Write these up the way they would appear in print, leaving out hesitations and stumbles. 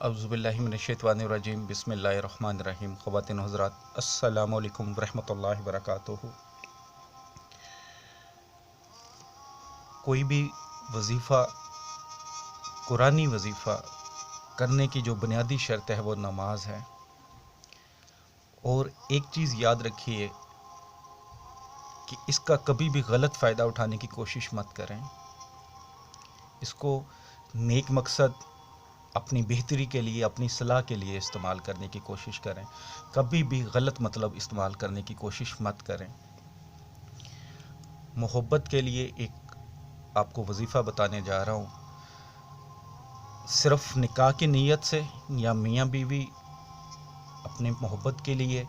औज़ुबिल्लाहि मिनश्शैतानिर्रजीम बिस्मिल्लाहिर्रहमानिर्रहीम। ख़वातीन व हज़रात, अस्सलामु अलैकुम रहमतुल्लाहि व बरकातुहू। कोई भी वजीफ़ा, कुरानी वजीफ़ा करने की जो बुनियादी शर्त है वो नमाज है। और एक चीज़ याद रखिए कि इसका कभी भी गलत फ़ायदा उठाने की कोशिश मत करें। इसको नेक मकसद, अपनी बेहतरी के लिए, अपनी सलाह के लिए इस्तेमाल करने की कोशिश करें। कभी भी गलत मतलब इस्तेमाल करने की कोशिश मत करें। मोहब्बत के लिए एक आपको वजीफ़ा बताने जा रहा हूँ। सिर्फ निकाह की नीयत से या मियाँ बीवी अपने मोहब्बत के लिए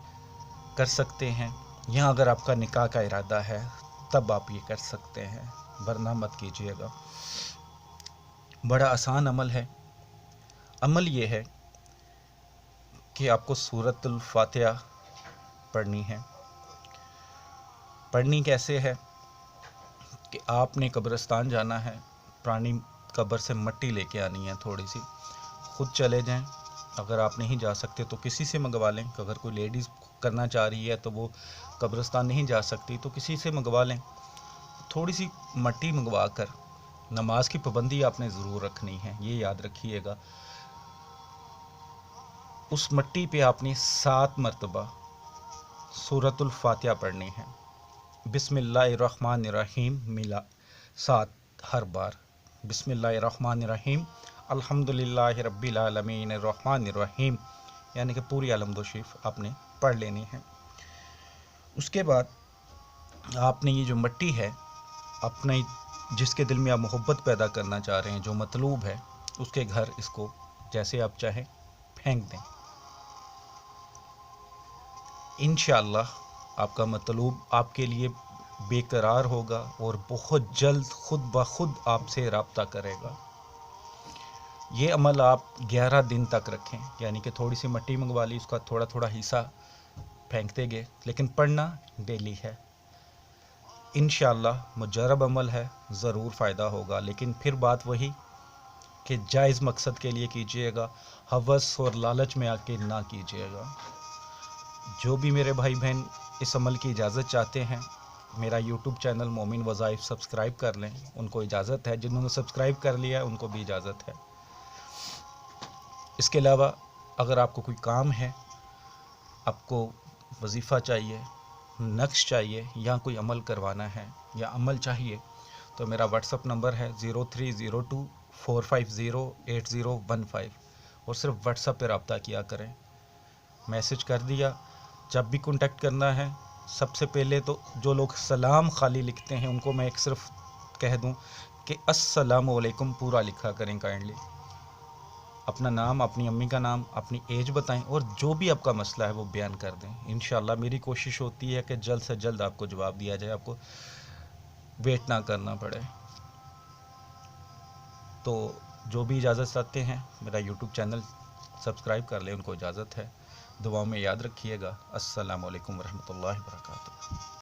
कर सकते हैं, या अगर आपका निकाह का इरादा है तब आप ये कर सकते हैं, वरना मत कीजिएगा। बड़ा आसान अमल है। अमल ये है कि आपको सूरतुल फातिहा पढ़नी है। पढ़नी कैसे है कि आपने कब्रिस्तान जाना है, पुरानी कब्र से मिट्टी लेके आनी है थोड़ी सी। खुद चले जाएं, अगर आप नहीं जा सकते तो किसी से मंगवा लें। अगर कोई लेडीज़ करना चाह रही है तो वो कब्रिस्तान नहीं जा सकती तो किसी से मंगवा लें। थोड़ी सी मिट्टी मंगवा कर नमाज की पाबंदी आपने ज़रूर रखनी है, ये याद रखिएगा। उस मिट्टी पे आपने 7 मरतबा सूरतुल फातिहा पढ़नी है। बिस्मिल्लाहिर्रहमानिर्रहीम मिला 7 हर बार। बिस्मिल्लाहिर्रहमानिर्रहीम अल्हम्दुलिल्लाहि रब्बिल आलमीन अर्रहमानिर्रहीम, यानी कि पूरी अलहम्दु शरीफ आपने पढ़ लेनी है। उसके बाद आपने ये जो मिट्टी है, अपने जिसके दिल में आप मोहब्बत पैदा करना चाह रहे हैं, जो मतलूब है, उसके घर इसको जैसे आप चाहें फेंक दें। इंशाअल्लाह आपका मतलूब आपके लिए बेकरार होगा और बहुत जल्द खुद ब खुद आपसे रब्ता करेगा। ये अमल आप 11 दिन तक रखें, यानी कि थोड़ी सी मिट्टी मंगवा ली, उसका थोड़ा थोड़ा हिस्सा फेंकते गए, लेकिन पढ़ना डेली है। इंशाअल्लाह मुजर्रब अमल है, ज़रूर फ़ायदा होगा। लेकिन फिर बात वही कि जायज़ मकसद के लिए कीजिएगा, हवस और लालच में आके ना कीजिएगा। जो भी मेरे भाई बहन इस अमल की इजाज़त चाहते हैं, मेरा यूट्यूब चैनल मोमिन वज़ाइफ सब्सक्राइब कर लें, उनको इजाज़त है। जिन्होंने सब्सक्राइब कर लिया है उनको भी इजाज़त है। इसके अलावा अगर आपको कोई काम है, आपको वजीफ़ा चाहिए, नक्श चाहिए, या कोई अमल करवाना है या अमल चाहिए, तो मेरा व्हाट्सअप नंबर है 0302450801 और सिर्फ व्हाट्सअप पर रब्ता किया करें। मैसेज कर दिया। जब भी कांटेक्ट करना है, सबसे पहले तो जो लोग सलाम खाली लिखते हैं उनको मैं एक सिर्फ कह दूं कि अस्सलामु अलैकुम पूरा लिखा करें काइंडली। अपना नाम, अपनी अम्मी का नाम, अपनी एज बताएं और जो भी आपका मसला है वो बयान कर दें। इंशाअल्लाह मेरी कोशिश होती है कि जल्द से जल्द आपको जवाब दिया जाए, आपको वेट ना करना पड़े। तो जो भी इजाज़त चाहते हैं, मेरा यूट्यूब चैनल सब्सक्राइब कर लें, उनको इजाज़त है। दुआओं में याद रखिएगा। अस्सलामु अलैकुम रहमतुल्लाहि व बरकातुहू।